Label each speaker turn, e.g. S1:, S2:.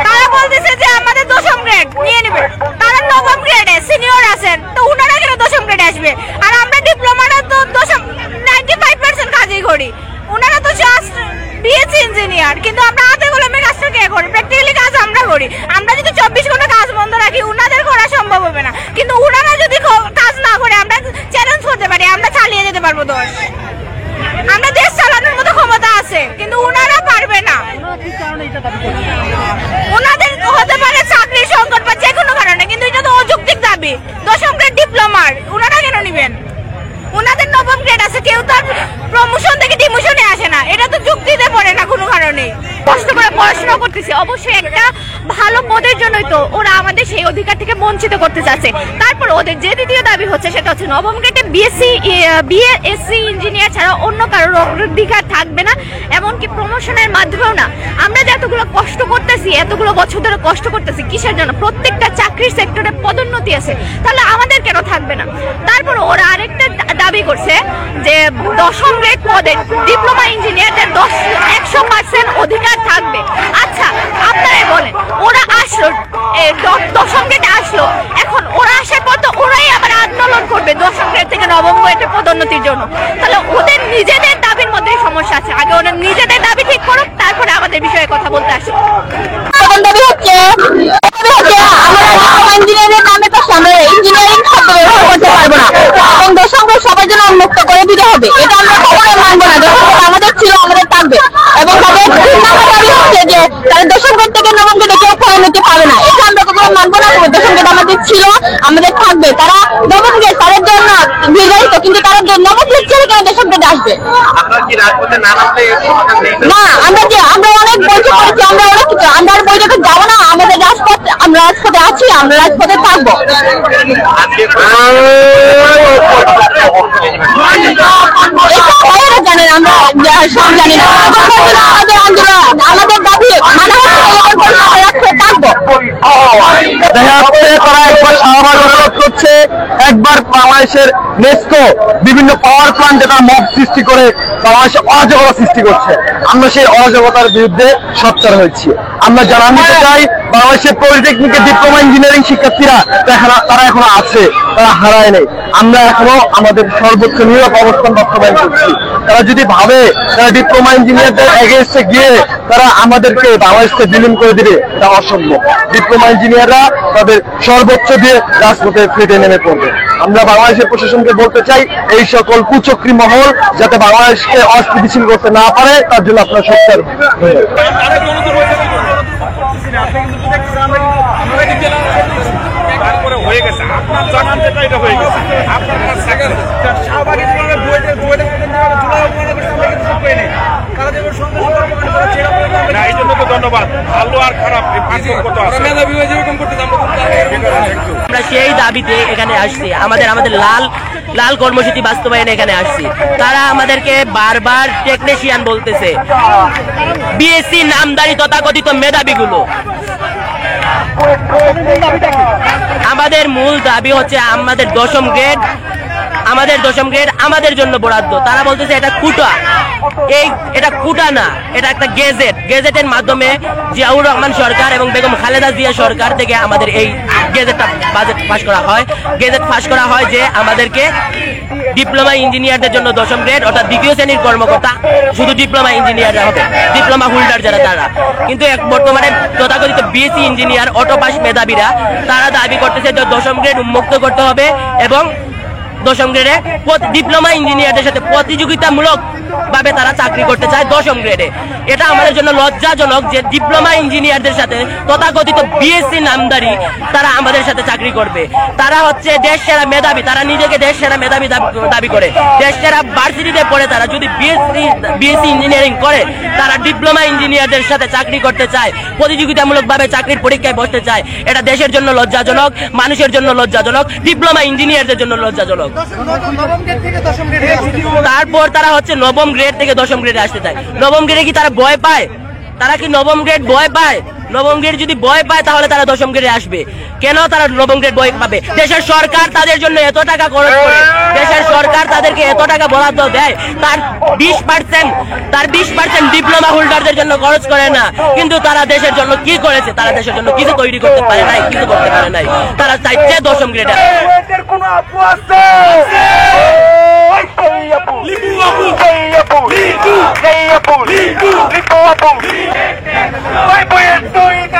S1: তারা বলতেছে যে আমাদের দশম গ্রেড নিয়ে নেবে, তারা নবম গ্রেডে সিনিয়র আছেন, তো উনারা কেন দশম গ্রেডে আসবে? আর আমরা ডিপ্লোমাটা তো দশম 95% কাজই করি, উনারা তো জাস্ট বিএসসি ইঞ্জিনিয়ার, কিন্তু আমরা হাতে কলমে কাজটা কে করি? প্র্যাকটিক্যালি কাজ আমরা করি। আমরা যদি 24 ঘন্টা কাজ বন্ধ রাখি উনাদের করা সম্ভব হবে না, কিন্তু উনারা যদি কাজ না করে আমরা চ্যালেঞ্জ করতে পারি, আমরা চালিয়ে যেতে পারবো। আমরা দেশ চালানোর মতো ক্ষমতা আছে, কিন্তু উনারা পারবে না। ওনাদের হতে পারে চাকরির সংকট বা যে কোনো কারণে, কিন্তু এটা তো অযৌক্তিক দাবি। দশম গ্রেড ডিপ্লোমার ওনারা কেন নিবেন? ওনাদের নবম গ্রেড আছে, কেউ তার প্রমোশন থেকে ডিমোশনে আসে না, এটা তো যুক্তিতে পড়ে না কোনো কারণে। কষ্ট করে পড়াশোনা করতেছি, অবশ্যই একটা ভালো পদের জন্যই তো ওরা আমাদের সেই অধিকার থেকে বঞ্চিত করতে চাচ্ছে। তারপর ওদের যে দ্বিতীয় দাবি হচ্ছে সেটা হচ্ছে নবম গ্রেডে বিএসসি ইঞ্জিনিয়ার ছাড়া অন্য কারোর অগ্রাধিকার থাকবে না, এমনকি প্রমোশনের মাধ্যমেও না। আমরা যে এতগুলো কষ্ট করতেছি, এতগুলো বছর ধরে কষ্ট করতেছি কিসের জন্য? প্রত্যেকটা চাকরির সেক্টরে পদোন্নতি আছে, তাহলে আমাদের কেন থাকবে না? তারপর ওরা আরেকটা দাবি করছে যে দশম গ্রেড পদে ডিপ্লোমা ইঞ্জিনিয়ারদের 100% অধিকার থাকবে। আচ্ছা আপনারাই বলেন, ওরা আসলো দশম গ্রেডে আসলো, এখন ওরা আসার পর তো ওরাই আবার আন্দোলন করবে দশম গ্রেড থেকে নবম গ্রেডে পদোন্নতির জন্য, তাহলে ওদের নিজেদের দাবির মধ্যে সমস্যা আছে। আগে ওরা নিজেদের দাবি ঠিক করুক, তারপরে আমাদের বিষয়ে কথা বলতে আসে। দাবি হচ্ছে আমরা ইঞ্জিনিয়ারিং নামে তো ইঞ্জিনিয়ারিং শব্দ ব্যবহার করতে পারবো না, এবং দশম গ্রেড সবার জন্য উন্মুক্ত করে দিতে হবে। এটা আমরা কখনোই মানবো না। দশম গ্রেড আমাদের ছিল, আমাদের থাকবে, এবং তাদের দাবি হচ্ছে যে তারা দশম গ্রেড থেকে নবম গ্রেডে কেউ পদোন্নতি পাবে না। এটা আমরা কখনো মানবো না। দশম গ্রেড আমাদের ছিল, আমাদের থাকবে। তারা নবম গ্রেড তাদের জন্য নির্ধারিত, কিন্তু তারা নবম গ্রেড ছেড়ে কেন দশম গ্রেডে আসবে? না, আমরা অনেক বৈঠক করেছি, আমরা অনেক কিছু, আমরা আর বৈঠকে যাবো না। আমাদের রাজপথ, আমরা রাজপথে আছি, আমরা রাজপথে থাকবো। জানেন, আমরা সব জানি না। আমাদের আন্দোলন, আমাদের দাবি
S2: একবার বাংলাদেশের নেস্কো বিভিন্ন পাওয়ার প্ল্যান্টে তারা মব সৃষ্টি করে বাংলাদেশে অরাজকতা সৃষ্টি করছে। আমরা সেই অরাজকতার বিরুদ্ধে সোচ্চার হয়েছি। আমরা জানান দিতে চাই, বাংলাদেশের পলিটেকনিকের ডিপ্লোমা ইঞ্জিনিয়ারিং শিক্ষার্থীরা তারা এখনো আছে, তারা হারায় নেই। আমরা এখনো আমাদের সর্বোচ্চ নীরব অবস্থান বাস্তবায়ন করছি। তারা যদি ভাবে তারা ডিপ্লোমা ইঞ্জিনিয়ারদের এগেইনস্টে গিয়ে তারা আমাদেরকে বাংলাদেশকে বিলীন করে দিবে, এটা অসম্ভব। ডিপ্লোমা ইঞ্জিনিয়াররা তাদের সর্বোচ্চ দিয়ে রাজপথে ফিরে নেমে পড়বে। আমরা বাংলাদেশের প্রশাসনকে বলতে চাই, এই সকল কুচক্রী মহল যাতে বাংলাদেশকে অস্থিতিশীল করতে না পারে, তার জন্য আপনার সোচ্চার
S3: হয়ে গেছে। আপনার জানান যেটা এটা হয়ে গেছে, আপনার শাহবাগী এই জন্য তো ধন্যবাদ। ভালো আর খারাপ
S4: আমরা সেই দাবিতে এখানে আসছি, আমাদের লাল কর্মসূচি বাস্তবায়নে এখানে আসছি। তারা আমাদেরকে বারবার টেকনিশিয়ান বলতেছে, বিএসসি নামদারি তথাকথিত মেধাবীগুলো। আমাদের মূল দাবি হচ্ছে আমাদের দশম গ্রেড আমাদের জন্য বরাদ্দ। তারা বলতেছে এটা কুটা, এটা কুটা না, এটা একটা গেজেটের মাধ্যমে জিয়াউর রহমান সরকার এবং বেগম খালেদা জিয়া সরকার থেকে আমাদের এই গেজেটটা পাস করা হয় যে আমাদেরকে ডিপ্লোমা ইঞ্জিনিয়ারদের জন্য দশম গ্রেড অর্থাৎ দ্বিতীয় শ্রেণীর কর্মকর্তা শুধু ডিপ্লোমা ইঞ্জিনিয়াররা হবে, ডিপ্লোমা হোল্ডার যারা তারা। কিন্তু বর্তমানে তথাকথিত বিএসসি ইঞ্জিনিয়ার অটোপাস মেধাবীরা তারা দাবি করতেছে যে দশম গ্রেড উন্মুক্ত করতে হবে এবং দশম গ্রেডে ডিপ্লোমা ইঞ্জিনিয়ারদের সাথে প্রতিযোগিতামূলক ভাবে তারা চাকরি করতে চায় দশম গ্রেডে। এটা আমাদের জন্য লজ্জাজনক যে ডিপ্লোমা ইঞ্জিনিয়ারদের সাথে তথাকথিত বিএসসি নামদারি তারা আমাদের সাথে চাকরি করবে। তারা হচ্ছে দেশ সেরা মেধাবী, তারা নিজেকে দেশ সেরা মেধাবী দাবি করে। দেশ সেরা ভার্সিটিতে পড়ে তারা যদি বিএসসি ইঞ্জিনিয়ারিং করে, তারা ডিপ্লোমা ইঞ্জিনিয়ারদের সাথে চাকরি করতে চায়, প্রতিযোগিতামূলক ভাবে চাকরির পরীক্ষায় বসতে চায়। এটা দেশের জন্য লজ্জাজনক, মানুষের জন্য লজ্জাজনক, ডিপ্লোমা ইঞ্জিনিয়ারদের জন্য লজ্জাজনক। হোক। তারপর তারা হচ্ছে নবম গ্রেড থেকে দশম গ্রেডে আসতে চায়। নবম গ্রেডে কি তারা ভয় পায়? তারা কি নবম গ্রেড ভয় পায়? নবম গ্রেড যদি ভয় পায় তাহলে তারা দশম গ্রেডে আসবে কেন? তারা নবম গ্রেড ভয় পাবে? দেশের সরকার তাদের জন্য এত টাকা খরচ করে, দেশের সরকার তাদেরকে এত টাকা বরাদ্দ দেয়, তার 20% ডিপ্লোমা হোল্ডারদের জন্য খরচ করে না। কিন্তু তারা দেশের জন্য কি করেছে? তারা দেশের জন্য কিছু তৈরি করতে পারে নাই, কিছু করতে পারে নাই। তারা চাইছে দশম গ্রেডে।
S3: লিপু আপু